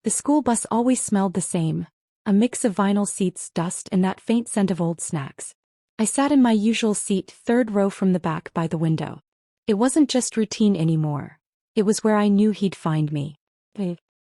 The school bus always smelled the same, a mix of vinyl seats, dust, and that faint scent of old snacks. I sat in my usual seat, third row from the back by the window. It wasn't just routine anymore. It was where I knew he'd find me.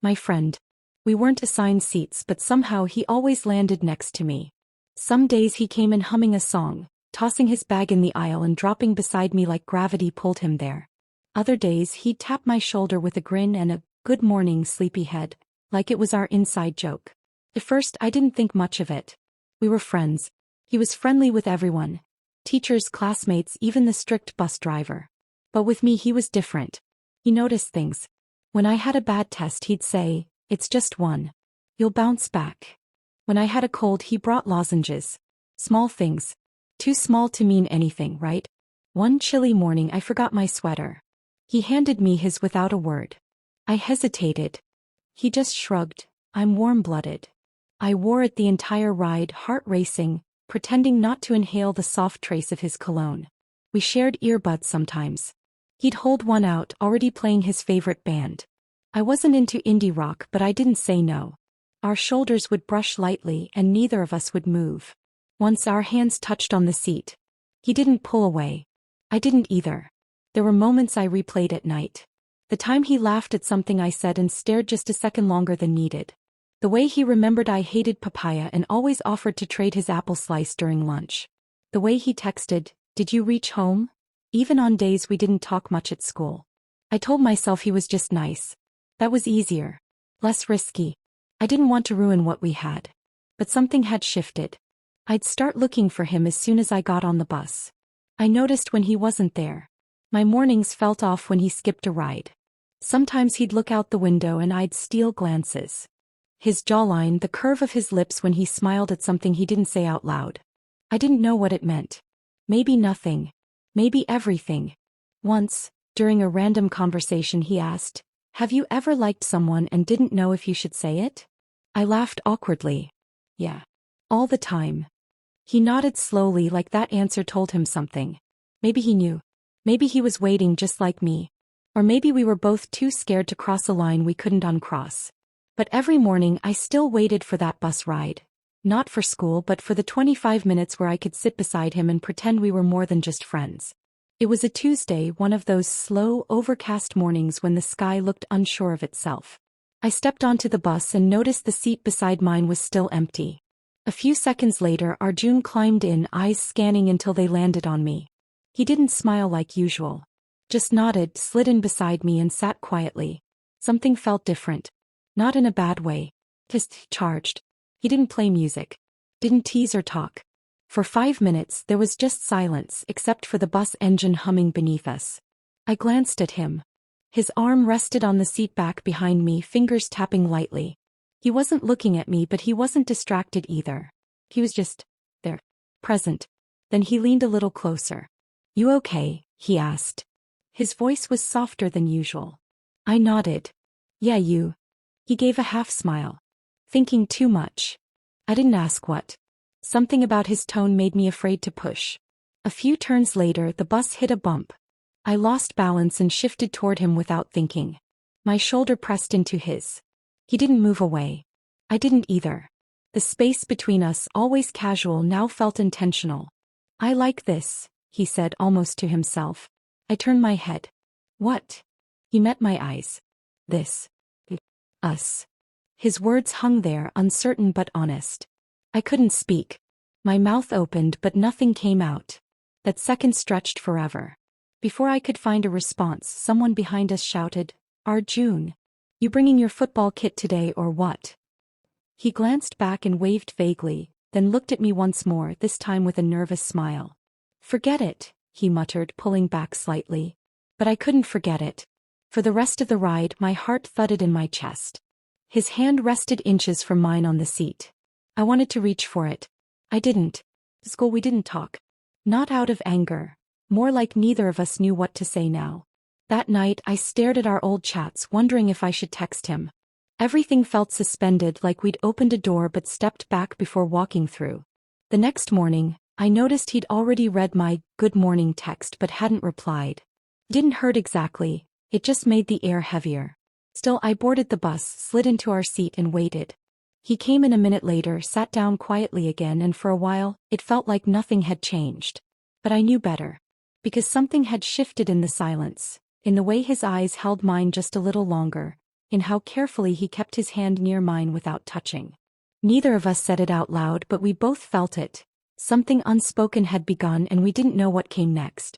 My friend. We weren't assigned seats, but somehow he always landed next to me. Some days he came in humming a song, tossing his bag in the aisle and dropping beside me like gravity pulled him there. Other days he'd tap my shoulder with a grin and a "good morning, sleepyhead," like it was our inside joke. At first I didn't think much of it. We were friends. He was friendly with everyone. Teachers, classmates, even the strict bus driver. But with me he was different. He noticed things. When I had a bad test he'd say, "It's just one. You'll bounce back." When I had a cold he brought lozenges. Small things. Too small to mean anything, right? One chilly morning I forgot my sweater. He handed me his without a word. I hesitated. He just shrugged. I'm warm-blooded. I wore it the entire ride, heart racing, pretending not to inhale the soft trace of his cologne. We shared earbuds sometimes. He'd hold one out, already playing his favorite band. I wasn't into indie rock, but I didn't say no. Our shoulders would brush lightly and neither of us would move. Once our hands touched on the seat. He didn't pull away. I didn't either. There were moments I replayed at night. The time he laughed at something I said and stared just a second longer than needed. The way he remembered I hated papaya and always offered to trade his apple slice during lunch. The way he texted, "Did you reach home?" Even on days we didn't talk much at school. I told myself he was just nice. That was easier. Less risky. I didn't want to ruin what we had. But something had shifted. I'd start looking for him as soon as I got on the bus. I noticed when he wasn't there. My mornings felt off when he skipped a ride. Sometimes he'd look out the window and I'd steal glances. His jawline, the curve of his lips when he smiled at something he didn't say out loud. I didn't know what it meant. Maybe nothing. Maybe everything. Once, during a random conversation he asked, "Have you ever liked someone and didn't know if you should say it?" I laughed awkwardly. "Yeah. All the time." He nodded slowly like that answer told him something. Maybe he knew. Maybe he was waiting just like me. Or maybe we were both too scared to cross a line we couldn't uncross. But every morning I still waited for that bus ride. Not for school but for the 25 minutes where I could sit beside him and pretend we were more than just friends. It was a Tuesday, one of those slow, overcast mornings when the sky looked unsure of itself. I stepped onto the bus and noticed the seat beside mine was still empty. A few seconds later Arjun climbed in, eyes scanning until they landed on me. He didn't smile like usual. Just nodded, slid in beside me and sat quietly. Something felt different. Not in a bad way. Just charged. He didn't play music. Didn't tease or talk. For 5 minutes there was just silence except for the bus engine humming beneath us. I glanced at him. His arm rested on the seat back behind me, fingers tapping lightly. He wasn't looking at me but he wasn't distracted either. He was just there. Present. Then he leaned a little closer. "You okay?" he asked. His voice was softer than usual. I nodded. "Yeah, you." He gave a half smile. "Thinking too much?" I didn't ask what. Something about his tone made me afraid to push. A few turns later the bus hit a bump. I lost balance and shifted toward him without thinking. My shoulder pressed into his. He didn't move away. I didn't either. The space between us, always casual, now felt intentional. "I like this," he said almost to himself. I turned my head. "What?" He met my eyes. "This. Us." His words hung there, uncertain but honest. I couldn't speak. My mouth opened but nothing came out. That second stretched forever. Before I could find a response, someone behind us shouted, "Arjun, you bringing your football kit today or what?" He glanced back and waved vaguely, then looked at me once more, this time with a nervous smile. "Forget it," he muttered, pulling back slightly. But I couldn't forget it. For the rest of the ride, my heart thudded in my chest. His hand rested inches from mine on the seat. I wanted to reach for it. I didn't. At school we didn't talk. Not out of anger. More like neither of us knew what to say now. That night I stared at our old chats, wondering if I should text him. Everything felt suspended, like we'd opened a door but stepped back before walking through. The next morning, I noticed he'd already read my "good morning" text but hadn't replied. Didn't hurt exactly, it just made the air heavier. Still, I boarded the bus, slid into our seat and waited. He came in a minute later, sat down quietly again, and for a while, it felt like nothing had changed. But I knew better. Because something had shifted in the silence, in the way his eyes held mine just a little longer, in how carefully he kept his hand near mine without touching. Neither of us said it out loud, but we both felt it. Something unspoken had begun and we didn't know what came next.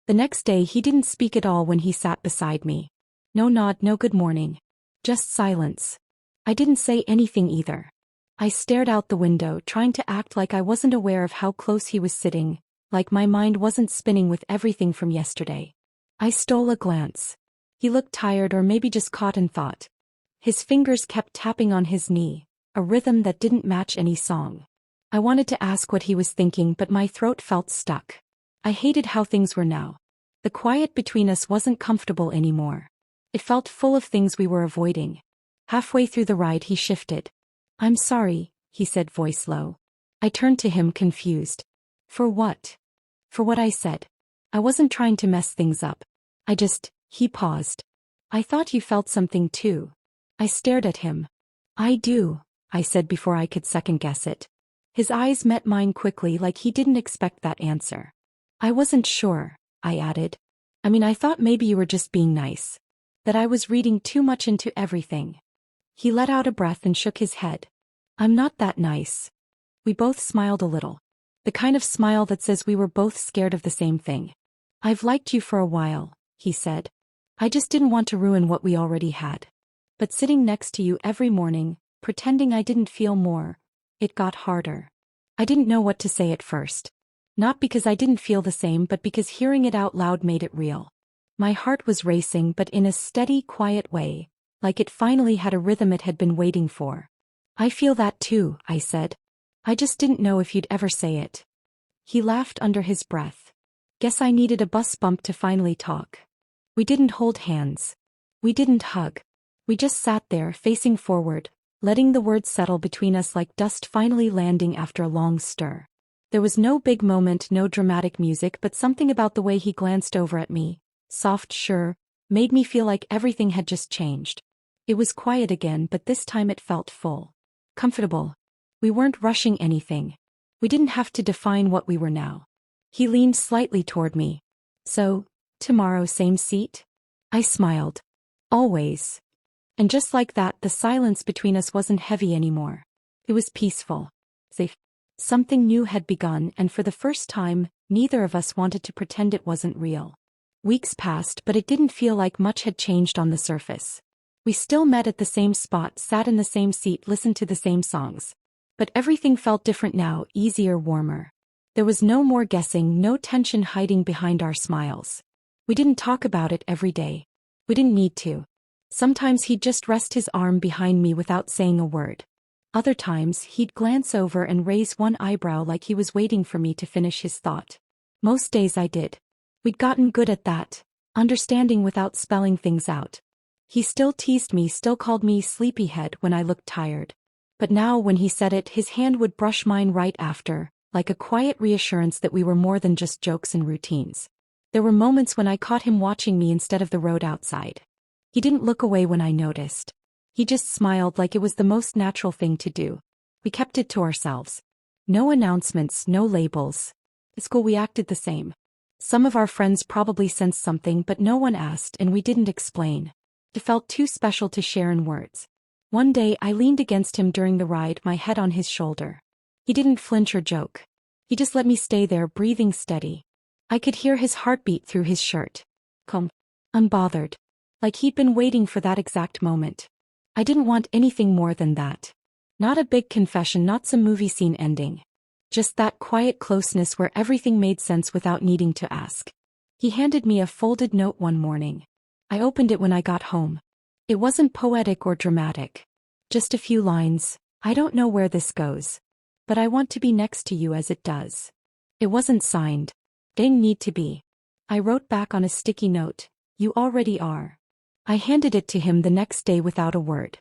The next day he didn't speak at all when he sat beside me. No nod, no good morning. Just silence. I didn't say anything either. I stared out the window, trying to act like I wasn't aware of how close he was sitting, like my mind wasn't spinning with everything from yesterday. I stole a glance. He looked tired, or maybe just caught in thought. His fingers kept tapping on his knee, a rhythm that didn't match any song. I wanted to ask what he was thinking, but my throat felt stuck. I hated how things were now. The quiet between us wasn't comfortable anymore. It felt full of things we were avoiding. Halfway through the ride he shifted. "I'm sorry," he said, voice low. I turned to him, confused. For what? For what I said. I wasn't trying to mess things up. He paused. "I thought you felt something too." I stared at him. "I do," I said before I could second guess it. His eyes met mine quickly, like he didn't expect that answer. "I wasn't sure," I added. I thought maybe you were just being nice. That I was reading too much into everything." He let out a breath and shook his head. "I'm not that nice." We both smiled a little. The kind of smile that says we were both scared of the same thing. "I've liked you for a while," he said. "I just didn't want to ruin what we already had. But sitting next to you every morning, pretending I didn't feel more, it got harder." I didn't know what to say at first. Not because I didn't feel the same, but because hearing it out loud made it real. My heart was racing, but in a steady, quiet way, like it finally had a rhythm it had been waiting for. "I feel that too," I said. "I just didn't know if you'd ever say it." He laughed under his breath. "Guess I needed a bus bump to finally talk." We didn't hold hands. We didn't hug. We just sat there, facing forward, letting the words settle between us like dust finally landing after a long stir. There was no big moment, no dramatic music, but something about the way he glanced over at me, soft, sure, made me feel like everything had just changed. It was quiet again, but this time it felt full. Comfortable. We weren't rushing anything. We didn't have to define what we were now. He leaned slightly toward me. "So, tomorrow same seat?" I smiled. "Always." And just like that, the silence between us wasn't heavy anymore. It was peaceful. Safe. Something new had begun, and for the first time, neither of us wanted to pretend it wasn't real. Weeks passed, but it didn't feel like much had changed on the surface. We still met at the same spot, sat in the same seat, listened to the same songs. But everything felt different now, easier, warmer. There was no more guessing, no tension hiding behind our smiles. We didn't talk about it every day. We didn't need to. Sometimes he'd just rest his arm behind me without saying a word. Other times, he'd glance over and raise one eyebrow like he was waiting for me to finish his thought. Most days I did. We'd gotten good at that, understanding without spelling things out. He still teased me, still called me sleepyhead when I looked tired. But now when he said it, his hand would brush mine right after, like a quiet reassurance that we were more than just jokes and routines. There were moments when I caught him watching me instead of the road outside. He didn't look away when I noticed. He just smiled like it was the most natural thing to do. We kept it to ourselves. No announcements, no labels. At school we acted the same. Some of our friends probably sensed something, but no one asked, and we didn't explain. It felt too special to share in words. One day I leaned against him during the ride, my head on his shoulder. He didn't flinch or joke. He just let me stay there, breathing steady. I could hear his heartbeat through his shirt. Calm. Unbothered. Like he'd been waiting for that exact moment. I didn't want anything more than that. Not a big confession, not some movie scene ending. Just that quiet closeness where everything made sense without needing to ask. He handed me a folded note one morning. I opened it when I got home. It wasn't poetic or dramatic. Just a few lines. "I don't know where this goes, but I want to be next to you as it does." It wasn't signed. Didn't need to be. I wrote back on a sticky note, "You already are." I handed it to him the next day without a word.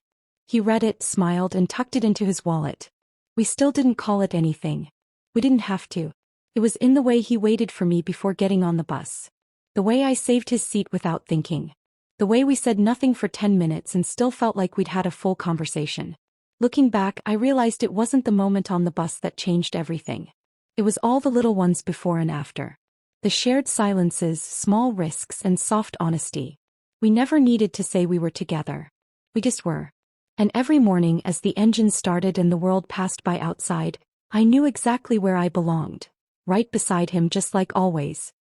He read it, smiled, and tucked it into his wallet. We still didn't call it anything. We didn't have to. It was in the way he waited for me before getting on the bus. The way I saved his seat without thinking. The way we said nothing for 10 minutes and still felt like we'd had a full conversation. Looking back, I realized it wasn't the moment on the bus that changed everything. It was all the little ones before and after. The shared silences, small risks, and soft honesty. We never needed to say we were together. We just were. And every morning as the engine started and the world passed by outside, I knew exactly where I belonged. Right beside him, just like always.